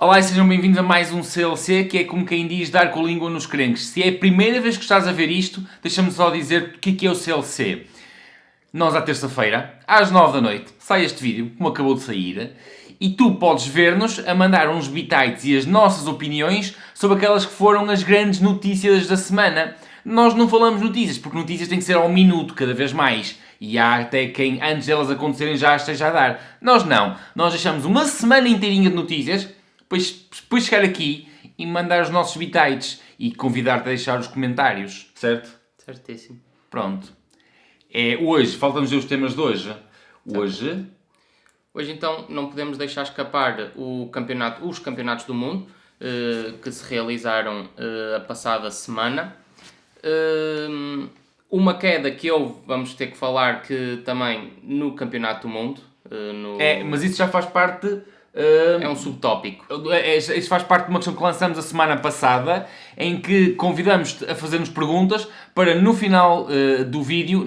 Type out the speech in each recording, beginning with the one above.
Olá e sejam bem-vindos a mais um CLC, que é como quem diz dar com a língua nos crenques. Se é a primeira vez que estás a ver isto, deixa-me só dizer o que é o CLC. Nós, à terça-feira, às 9 da noite, sai este vídeo, como acabou de sair, e tu podes ver-nos a mandar uns bitites e as nossas opiniões sobre aquelas que foram as grandes notícias da semana. Nós não falamos notícias, porque notícias têm que ser ao minuto, cada vez mais. E há até quem, antes delas acontecerem, já esteja a dar. Nós não. Nós deixamos uma semana inteirinha de notícias, depois chegar aqui e mandar os nossos bitites e convidar-te a deixar os comentários, certo? Certíssimo. Pronto. É hoje, faltam-nos os temas de hoje. Hoje então não podemos deixar escapar os campeonatos do mundo que se realizaram a passada semana. Uma queda que vamos ter que falar que também no campeonato do mundo. Mas isso já faz parte... É um subtópico. Isso faz parte de uma questão que lançamos a semana passada, em que convidamos-te a fazer-nos perguntas para no final do vídeo,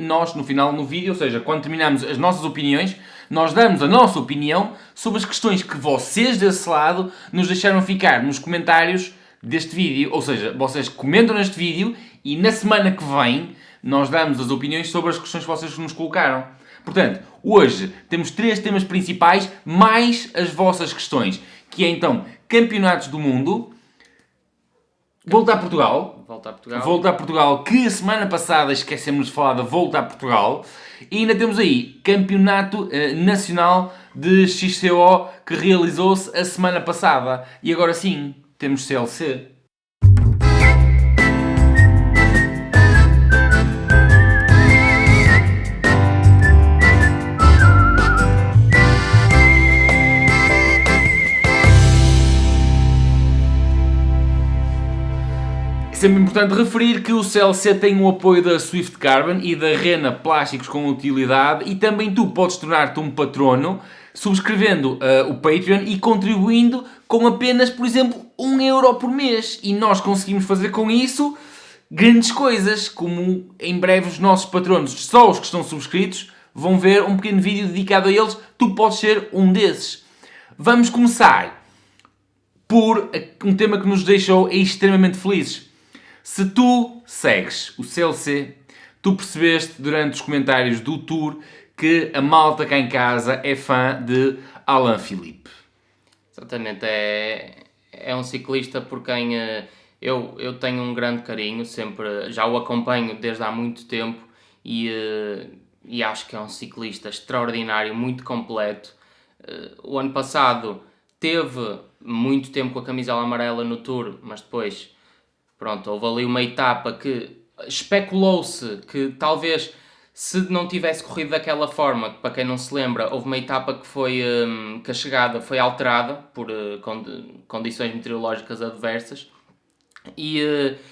ou seja, quando terminamos as nossas opiniões, nós damos a nossa opinião sobre as questões que vocês desse lado nos deixaram ficar nos comentários deste vídeo. Ou seja, vocês comentam neste vídeo e na semana que vem nós damos as opiniões sobre as questões que vocês nos colocaram. Portanto, hoje temos 3 temas principais, mais as vossas questões, que é então Campeonatos do Mundo, Volta a Portugal, que a semana passada esquecemos de falar da Volta a Portugal, e ainda temos aí Campeonato Nacional de XCO, que realizou-se a semana passada. E agora sim, temos CLC. Sempre importante referir que o CLC tem o apoio da Swift Carbon e da Rena Plásticos com Utilidade, e também tu podes tornar-te um patrono subscrevendo o Patreon e contribuindo com apenas, por exemplo, 1€ por mês. E nós conseguimos fazer com isso grandes coisas, como em breve os nossos patronos, só os que estão subscritos, vão ver um pequeno vídeo dedicado a eles. Tu podes ser um desses. Vamos começar por um tema que nos deixou extremamente felizes. Se tu segues o CLC, tu percebeste durante os comentários do tour que a malta cá em casa é fã de Alain Philippe. Exatamente, é um ciclista por quem eu tenho um grande carinho, sempre já o acompanho desde há muito tempo e acho que é um ciclista extraordinário, muito completo. O ano passado teve muito tempo com a camisola amarela no Tour, mas depois... Pronto, houve ali uma etapa que especulou-se que talvez, se não tivesse corrido daquela forma, para quem não se lembra, houve uma etapa que a chegada foi alterada por condições meteorológicas adversas e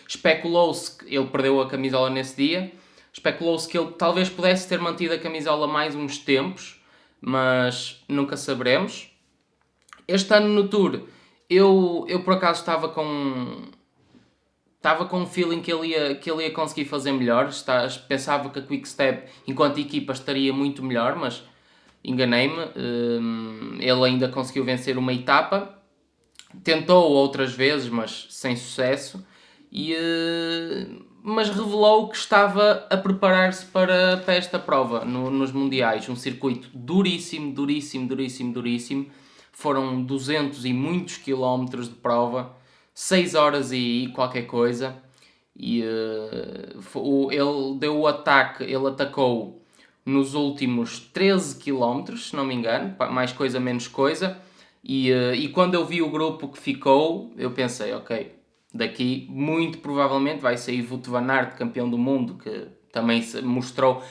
especulou-se que ele perdeu a camisola nesse dia, especulou-se que ele talvez pudesse ter mantido a camisola mais uns tempos, mas nunca saberemos. Este ano no Tour, eu por acaso estava com um feeling que ele ia conseguir fazer melhor. Pensava que a Quick-Step, enquanto equipa, estaria muito melhor, mas enganei-me. Ele ainda conseguiu vencer uma etapa. Tentou outras vezes, mas sem sucesso. Mas revelou que estava a preparar-se para esta prova nos Mundiais. Um circuito duríssimo. Foram 200 e muitos quilómetros de prova. 6 horas e qualquer coisa, e ele deu o ataque, ele atacou nos últimos 13 km, se não me engano, mais coisa, menos coisa, e quando eu vi o grupo que ficou, eu pensei, ok, daqui muito provavelmente vai sair Wout van Aert, campeão do mundo, que também mostrou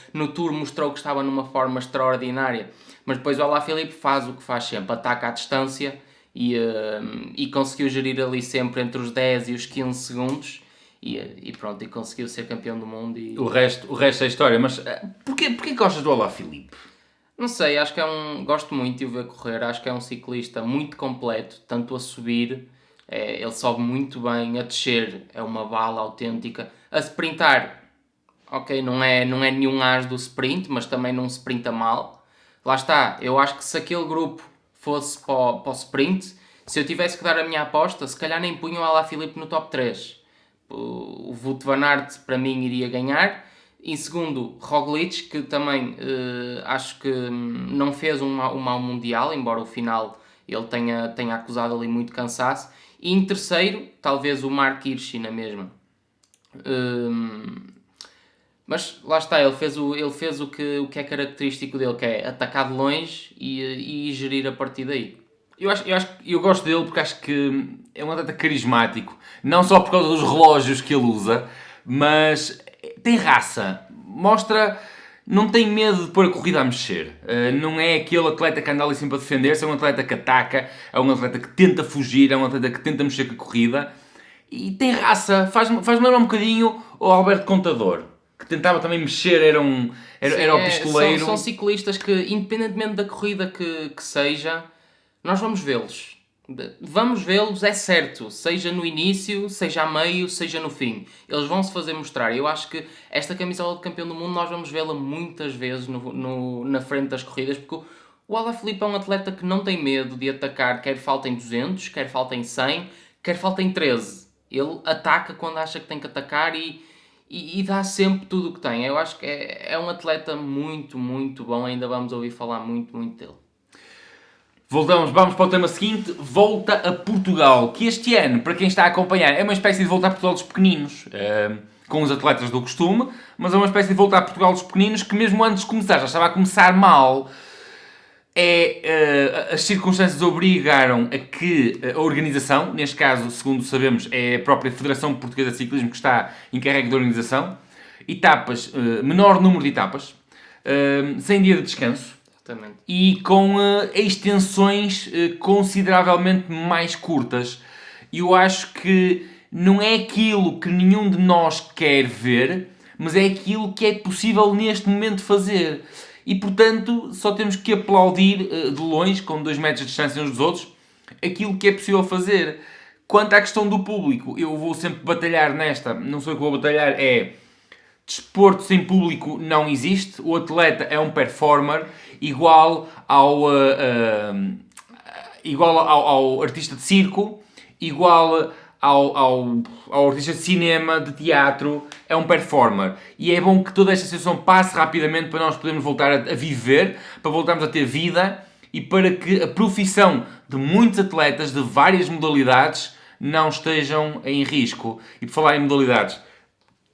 que estava numa forma extraordinária, mas depois o Alain Philippe faz o que faz sempre, ataca à distância, e conseguiu gerir ali sempre entre os 10 e os 15 segundos e pronto, e conseguiu ser campeão do mundo. O resto é história. Mas porquê gostas do Alain Philippe? Não sei, acho que gosto muito de o ver correr, acho que é um ciclista muito completo, tanto a subir, ele sobe muito bem, a descer é uma bala autêntica, a sprintar, ok, não é nenhum as do sprint, mas também não sprinta mal. Lá está, eu acho que se aquele grupo fosse para o sprint, Se eu tivesse que dar a minha aposta, se calhar nem punho o Alaphilippe no top 3. O Wout van Aert para mim iria ganhar. Em segundo, Roglic, que também acho que não fez um mau mundial, embora o final ele tenha acusado ali muito cansaço. E em terceiro, talvez o Mark Hirschi na mesma. Mas lá está, ele fez o que é característico dele, que é atacar de longe e gerir a partir daí. Eu gosto dele porque acho que é um atleta carismático. Não só por causa dos relógios que ele usa, mas tem raça. Mostra... Não tem medo de pôr a corrida a mexer. Não é aquele atleta que anda ali sempre a defender-se. É um atleta que ataca. É um atleta que tenta fugir. É um atleta que tenta mexer com a corrida. E tem raça. Faz-me lembrar um bocadinho o Alberto Contador, que tentava também mexer. Era o pistoleiro. São ciclistas que, independentemente da corrida que seja, nós vamos vê-los. Vamos vê-los, é certo, seja no início, seja a meio, seja no fim. Eles vão se fazer mostrar. Eu acho que esta camisola de campeão do mundo nós vamos vê-la muitas vezes na frente das corridas, porque o Alaphilippe é um atleta que não tem medo de atacar, quer faltem 200, quer faltem 100, quer faltem 13. Ele ataca quando acha que tem que atacar e dá sempre tudo o que tem. Eu acho que é um atleta muito, muito bom. Ainda vamos ouvir falar muito, muito dele. Vamos para o tema seguinte, volta a Portugal, que este ano, para quem está a acompanhar, é uma espécie de volta a Portugal dos pequeninos, com os atletas do costume, mas é uma espécie de volta a Portugal dos pequeninos que mesmo antes de começar, já estava a começar mal. As circunstâncias obrigaram a que a organização, neste caso, segundo sabemos, é a própria Federação Portuguesa de Ciclismo que está encarregue da organização, etapas, menor número de etapas, sem dia de descanso, e com extensões consideravelmente mais curtas. Eu acho que não é aquilo que nenhum de nós quer ver, mas é aquilo que é possível neste momento fazer. E, portanto, só temos que aplaudir de longe, com 2 metros de distância uns dos outros, aquilo que é possível fazer. Quanto à questão do público, eu vou sempre batalhar nesta, não sei o que vou batalhar, é... Desporto sem público não existe. O atleta é um performer igual ao artista de circo, igual ao artista de cinema, de teatro. É um performer. E é bom que toda esta situação passe rapidamente para nós podermos voltar a viver, para voltarmos a ter vida e para que a profissão de muitos atletas de várias modalidades não estejam em risco. E por falar em modalidades,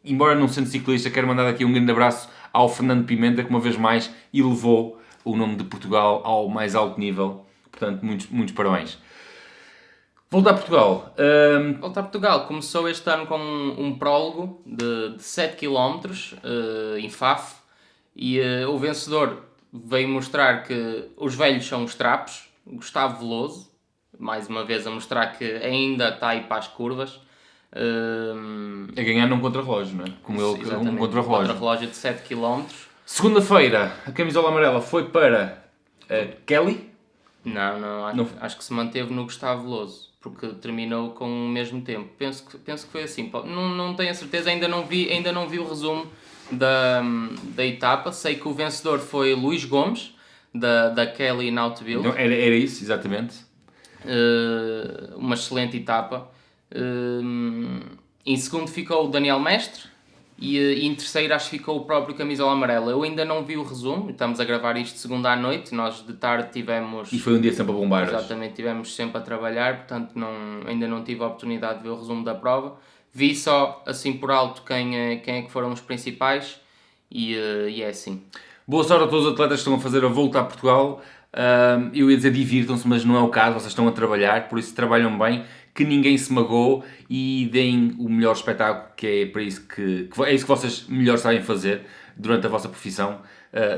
embora não sendo ciclista, quero mandar aqui um grande abraço ao Fernando Pimenta, que uma vez mais elevou o nome de Portugal ao mais alto nível. Portanto, muitos parabéns. Voltar a Portugal. Voltar a Portugal. Começou este ano com um prólogo de 7 km em Faf. E o vencedor veio mostrar que os velhos são os trapos. Gustavo Veloso, mais uma vez a mostrar que ainda está aí para as curvas. A ganhar num contrarrelógio, não é? Como ele, um contrarrelógio. Um contrarrelógio de 7 km. Segunda-feira, a camisola amarela foi para Kelly? Não, acho que se manteve no Gustavo Veloso, porque terminou com o mesmo tempo. Penso que foi assim. Não tenho a certeza, ainda não vi o resumo da etapa. Sei que o vencedor foi Luís Gomes, da Kelly Nauteville. Então, era isso, exatamente. Uma excelente etapa. Em segundo ficou o Daniel Mestre e em terceiro acho que ficou o próprio camisola amarela. Eu ainda não vi o resumo, estamos a gravar isto segunda à noite, nós de tarde tivemos... E foi um dia sempre a bombar. Exatamente, tivemos sempre a trabalhar, portanto ainda não tive a oportunidade de ver o resumo da prova. Vi só assim por alto quem é que foram os principais e é assim. Boa sorte a todos os atletas que estão a fazer a volta a Portugal. Eu ia dizer divirtam-se, mas não é o caso, vocês estão a trabalhar, por isso trabalham bem, que ninguém se magoe e deem o melhor espetáculo, que é para isso que é isso que vocês melhor sabem fazer durante a vossa profissão,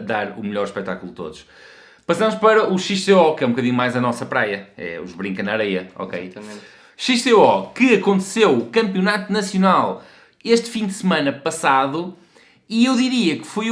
dar o melhor espetáculo de todos. Passamos para o XCO, que é um bocadinho mais a nossa praia, é os brinca na areia, ok? Exatamente. XCO, que aconteceu o Campeonato Nacional este fim de semana passado, e eu diria que foi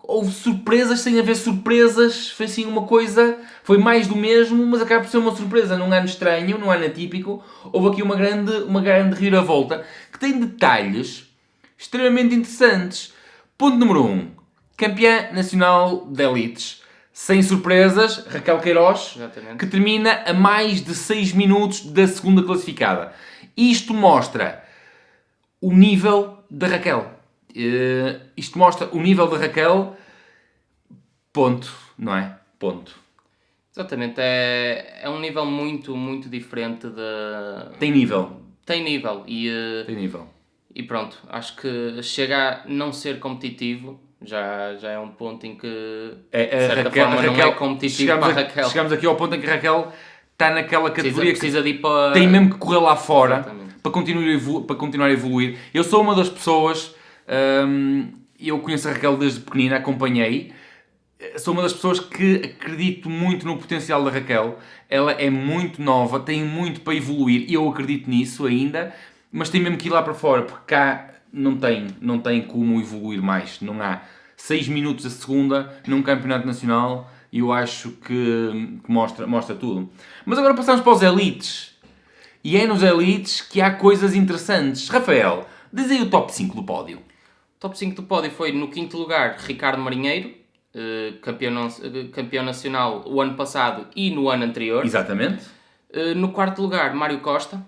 houve surpresas sem haver surpresas, foi assim uma coisa, foi mais do mesmo, mas acaba por ser uma surpresa num ano estranho, num ano atípico. Houve aqui uma grande reviravolta que tem detalhes extremamente interessantes. Ponto número 1, campeã nacional de elites, Sem surpresas, Raquel Queiroz, Exatamente. que termina a mais de 6 minutos da segunda classificada. Isto mostra o nível da Raquel. Isto mostra o nível da Raquel, ponto, não é? Ponto. Exatamente, é um nível muito, muito diferente de... Tem nível. Tem nível Tem nível. e pronto, acho que chega a não ser competitivo, já é um ponto em que, de certa forma, não é competitivo para a Raquel. Chegamos aqui ao ponto em que a Raquel está naquela categoria Precisa de ir para... tem mesmo que correr lá fora Exatamente. para continuar a evoluir. Eu sou uma das pessoas, eu conheço a Raquel desde pequenina, acompanhei, sou uma das pessoas que acredito muito no potencial da Raquel. Ela é muito nova, tem muito para evoluir e eu acredito nisso ainda, mas tem mesmo que ir lá para fora, porque cá não tem como evoluir mais. Não há 6 minutos a segunda num campeonato nacional e eu acho que mostra tudo. Mas agora passamos para os elites. E é nos elites que há coisas interessantes. Rafael, diz aí o top 5 do pódio. O top 5 do pódio foi, no quinto lugar, Ricardo Marinheiro, campeão nacional o ano passado e no ano anterior. Exatamente. No quarto lugar, Mário Costa.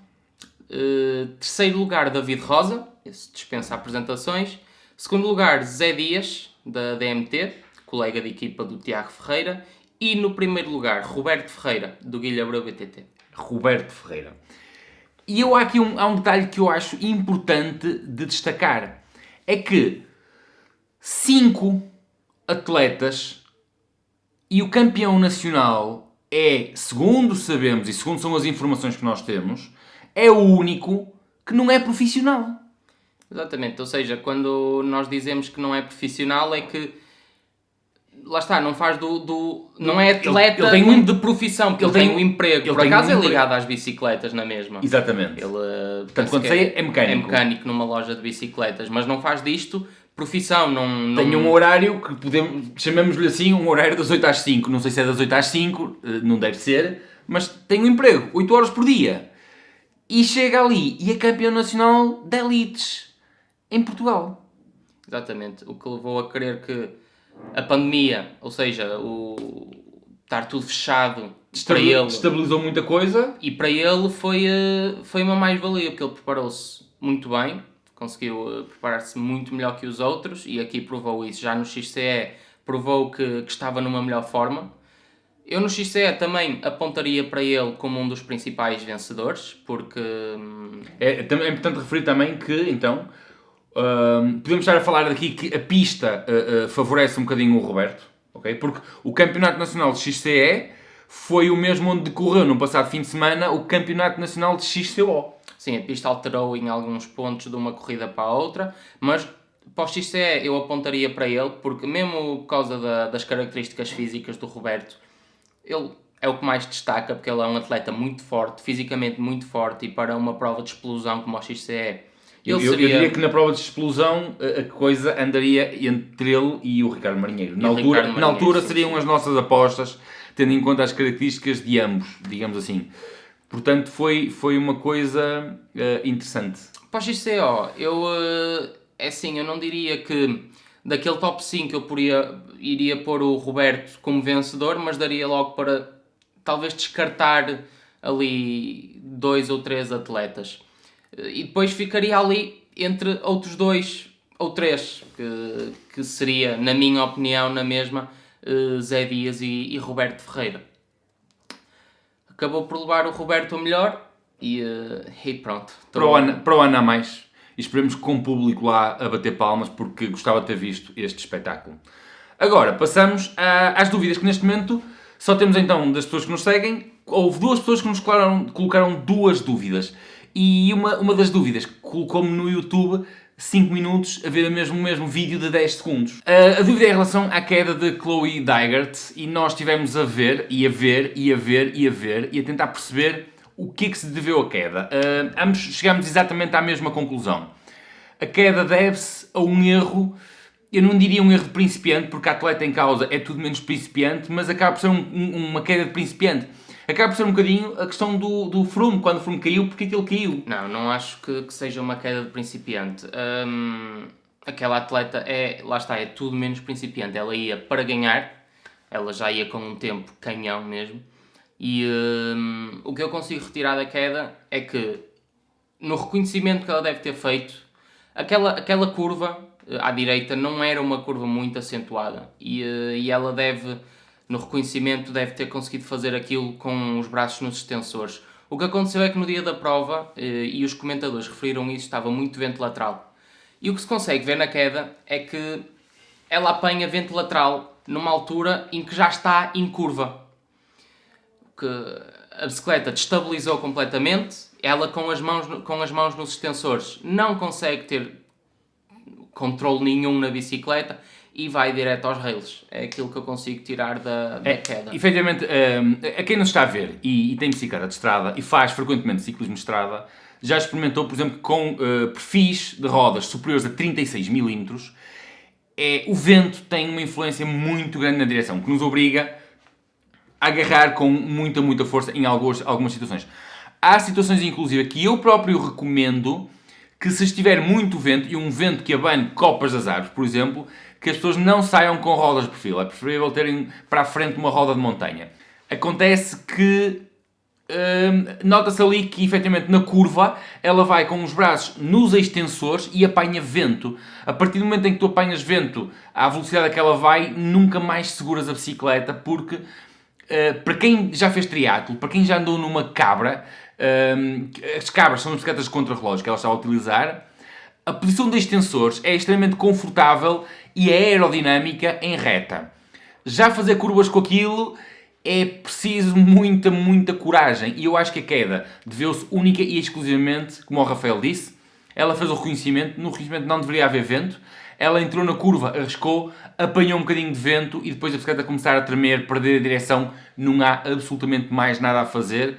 Terceiro lugar, David Rosa, esse dispensa apresentações. Segundo lugar, Zé Dias, da DMT, colega de equipa do Tiago Ferreira. E no primeiro lugar, Roberto Ferreira, do Guilherme Abreu BTT. Roberto Ferreira. E há um detalhe que eu acho importante de destacar. É que 5 atletas e o campeão nacional é, segundo sabemos e segundo são as informações que nós temos, é o único que não é profissional. Exatamente, ou seja, quando nós dizemos que não é profissional é que, lá está, não faz não é atleta ele tem muito de profissão, porque ele tem um emprego. Por acaso é emprego. ligado às bicicletas na mesma. Exatamente. Ele, Tanto quanto sei, é mecânico. É mecânico numa loja de bicicletas, mas não faz disto profissão. Não... Tem um horário que chamamos-lhe assim, um horário das 8 às 5. Não sei se é das 8 às 5, não deve ser, mas tem um emprego, 8 horas por dia. E chega ali e é campeão nacional de elites em Portugal. Exatamente, o que levou a crer que a pandemia, ou seja, o estar tudo fechado, para ele Estabilizou muita coisa. E para ele foi uma mais-valia, porque ele preparou-se muito bem, conseguiu preparar-se muito melhor que os outros, e aqui provou isso. Já no XCE provou que estava numa melhor forma. Eu no XCE também apontaria para ele como um dos principais vencedores, porque... É importante referir também que, então, podemos estar a falar aqui que a pista favorece um bocadinho o Roberto, ok? Porque o Campeonato Nacional de XCE foi o mesmo onde decorreu no passado fim de semana o Campeonato Nacional de XCO. Sim, a pista alterou em alguns pontos de uma corrida para a outra, mas para o XCE eu apontaria para ele, porque mesmo por causa das características físicas do Roberto, ele é o que mais destaca, porque ele é um atleta muito forte, fisicamente muito forte, e para uma prova de explosão como o XCE... Eu diria que na prova de explosão a coisa andaria entre ele e o Ricardo Marinheiro. Na altura seriam as nossas apostas, tendo em conta as características de ambos, digamos assim. Portanto, foi uma coisa interessante. Para o XCO, é assim, eu não diria que daquele top 5 eu iria pôr o Roberto como vencedor, mas daria logo para talvez descartar ali 2 ou 3 atletas. E depois ficaria ali entre outros 2 ou 3, que seria, na minha opinião, na mesma, Zé Dias e Roberto Ferreira. Acabou por levar o Roberto a melhor e pronto. Para o ano a mais. E esperemos que com o público lá a bater palmas, porque gostava de ter visto este espetáculo. Agora, passamos às dúvidas, que neste momento só temos então das pessoas que nos seguem. Houve 2 pessoas que nos colocaram 2 dúvidas. E uma das dúvidas colocou-me no YouTube 5 minutos a ver o mesmo vídeo de 10 segundos. A dúvida é em relação à queda de Chloe Dygert, e nós estivemos a ver e a tentar perceber o que é que se deveu à queda. Ambos chegámos exatamente à mesma conclusão. A queda deve-se a um erro, eu não diria um erro de principiante, porque a atleta em causa é tudo menos principiante, mas acaba por ser uma queda de principiante. Acaba por ser um bocadinho a questão do Froome, quando o Froome caiu, porque é que ele caiu? Não acho que seja uma queda de principiante. Aquela atleta lá está, é tudo menos principiante. Ela ia para ganhar, ela já ia com um tempo canhão mesmo. E o que eu consigo retirar da queda é que, no reconhecimento que ela deve ter feito, aquela curva à direita não era uma curva muito acentuada. E ela deve, no reconhecimento, deve ter conseguido fazer aquilo com os braços nos extensores. O que aconteceu é que no dia da prova, e os comentadores referiram isso, estava muito vento lateral. E o que se consegue ver na queda é que ela apanha vento lateral numa altura em que já está em curva. Que a bicicleta destabilizou completamente, ela com as mãos nos extensores não consegue ter controle nenhum na bicicleta e vai direto aos rails. É aquilo que eu consigo tirar da queda. Efetivamente, a quem nos está a ver e tem bicicleta de estrada e faz frequentemente ciclismo de estrada, já experimentou, por exemplo, com perfis de rodas superiores a 36 mm, o vento tem uma influência muito grande na direção, que nos obriga a agarrar com muita força em algumas situações. Há situações, inclusive, que eu próprio recomendo que, se estiver muito vento, e um vento que abane copas das árvores, por exemplo, que as pessoas não saiam com rodas de perfil. É preferível terem para a frente uma roda de montanha. Acontece que nota-se ali que, efetivamente, na curva, ela vai com os braços nos extensores e apanha vento. A partir do momento em que tu apanhas vento à velocidade que ela vai, nunca mais seguras a bicicleta, porque para quem já fez triatlo, para quem já andou numa cabra, as cabras são as bicicletas de contrarrelógio que ela está a utilizar, a posição de extensores é extremamente confortável e é aerodinâmica em reta. Já fazer curvas com aquilo é preciso muita coragem, e eu acho que a queda deveu-se única e exclusivamente, como o Rafael disse, ela fez o reconhecimento, no reconhecimento não deveria haver vento, ela entrou na curva, arriscou, apanhou um bocadinho de vento e depois a bicicleta começar a tremer, perder a direção, não há absolutamente mais nada a fazer.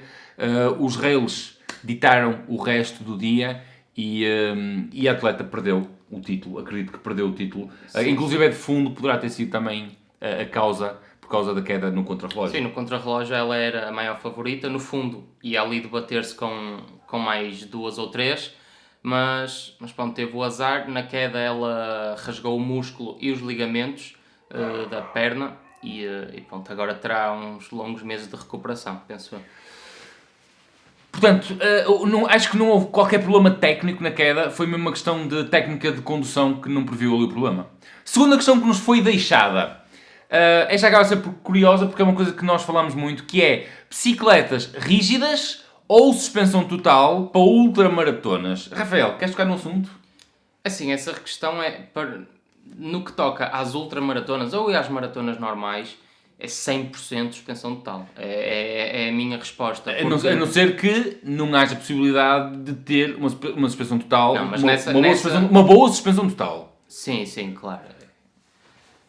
Os rails ditaram o resto do dia e a atleta perdeu o título, acredito que perdeu o título. Inclusive é de fundo, poderá ter sido também a causa, por causa da queda no contrarrelógio. Sim, no contrarrelógio ela era a maior favorita, no fundo ia ali debater-se com mais 2 ou 3, mas pronto, teve o azar. Na queda ela rasgou o músculo e os ligamentos da perna e pronto, agora terá uns longos meses de recuperação, penso eu. Portanto, acho que não houve qualquer problema técnico na queda, foi mesmo uma questão de técnica de condução que não previu ali o problema. Segunda questão que nos foi deixada, esta acaba a ser curiosa porque é uma coisa que nós falamos muito, que é bicicletas rígidas ou suspensão total para ultramaratonas. Rafael, queres tocar no assunto? Assim, essa questão no que toca às ultramaratonas ou às maratonas normais, é 100% suspensão total. É a minha resposta. A não ser que não haja possibilidade de ter uma suspensão total, não, mas uma boa suspensão total. Sim, claro.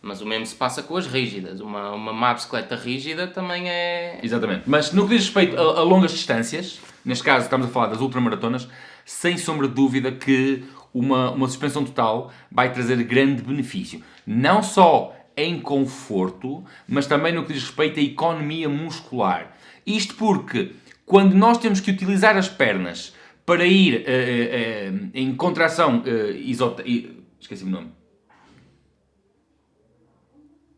Mas o mesmo se passa com as rígidas. Uma má bicicleta rígida também é... Exatamente. Mas no que diz respeito a longas distâncias, neste caso estamos a falar das ultramaratonas, sem sombra de dúvida que uma suspensão total vai trazer grande benefício. Não só em conforto, mas também no que diz respeito à economia muscular. Isto porque, quando nós temos que utilizar as pernas para ir em contração esqueci-me o nome.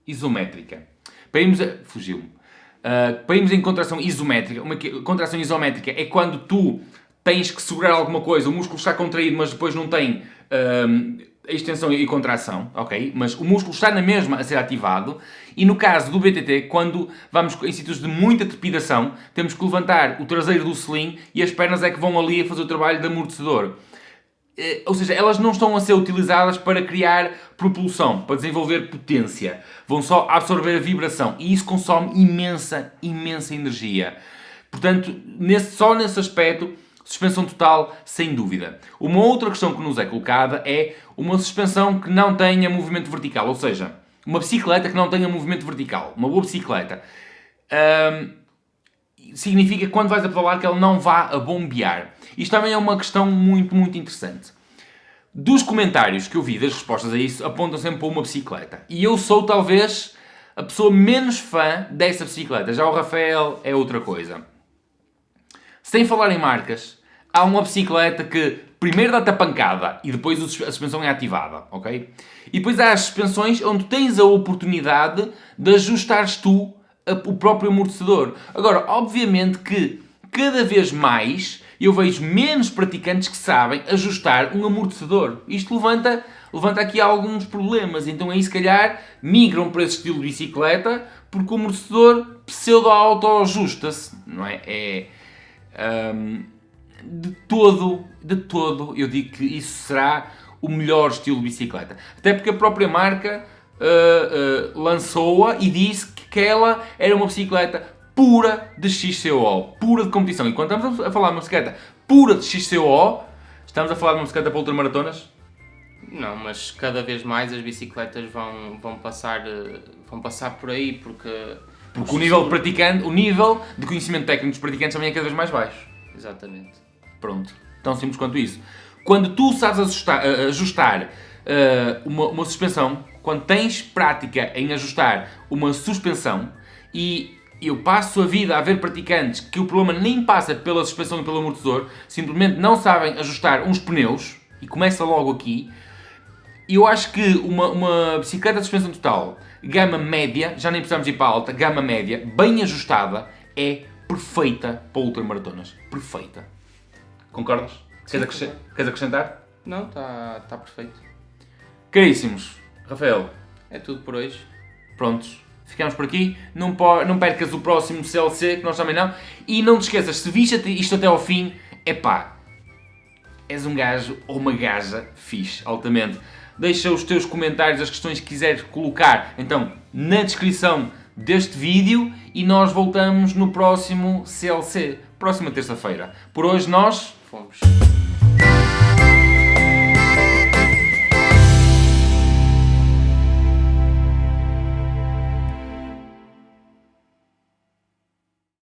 Isométrica. Para irmos para irmos em contração isométrica. Uma contração isométrica é quando tu tens que segurar alguma coisa, o músculo está contraído, mas depois não tem extensão e contração, ok? Mas o músculo está na mesma a ser ativado. E no caso do BTT, quando vamos em sítios de muita trepidação, temos que levantar o traseiro do selim e as pernas é que vão ali a fazer o trabalho de amortecedor. Ou seja, elas não estão a ser utilizadas para criar propulsão, para desenvolver potência. Vão só absorver a vibração. E isso consome imensa energia. Portanto, só nesse aspecto, suspensão total, sem dúvida. Uma outra questão que nos é colocada é uma suspensão que não tenha movimento vertical. Ou seja, uma bicicleta que não tenha movimento vertical. Uma boa bicicleta. Significa que quando vais a pedalar que ela não vá a bombear. Isto também é uma questão muito interessante. Dos comentários que eu vi, das respostas a isso, apontam sempre para uma bicicleta. E eu sou talvez a pessoa menos fã dessa bicicleta. Já o Rafael é outra coisa. Sem falar em marcas, há uma bicicleta que primeiro dá-te a pancada e depois a suspensão é ativada, ok? E depois há as suspensões onde tens a oportunidade de ajustares tu o próprio amortecedor. Agora, obviamente que cada vez mais eu vejo menos praticantes que sabem ajustar um amortecedor. Isto levanta aqui alguns problemas. Então aí, se calhar, migram para esse estilo de bicicleta porque o amortecedor pseudo-auto-ajusta-se, não é? De todo, eu digo que isso será o melhor estilo de bicicleta. Até porque a própria marca lançou-a e disse que ela era uma bicicleta pura de XCO, pura de competição. E quando estamos a falar de uma bicicleta pura de XCO, estamos a falar de uma bicicleta para ultramaratonas? Não, mas cada vez mais as bicicletas vão passar por aí, porque o nível de praticante, o nível de conhecimento técnico dos praticantes também é cada vez mais baixo. Exatamente. Pronto, tão simples quanto isso. Quando tu sabes ajustar uma suspensão, quando tens prática em ajustar uma suspensão, e eu passo a vida a ver praticantes que o problema nem passa pela suspensão e pelo amortecedor, simplesmente não sabem ajustar uns pneus, e começa logo aqui. Eu acho que uma bicicleta de suspensão total, gama média, já nem precisamos ir para a alta, gama média, bem ajustada, é perfeita para ultramaratonas. Perfeita. Concordas? Queres acrescentar? Não, está perfeito. Caríssimos, Rafael, É tudo por hoje. prontos, ficamos por aqui. Não percas o próximo CLC, que nós também não. E não te esqueças, se viste isto até ao fim, és um gajo ou uma gaja fixe, altamente. Deixa os teus comentários, as questões que quiseres colocar, então, na descrição deste vídeo, e nós voltamos no próximo CLC, próxima terça-feira. Por hoje nós Fomos.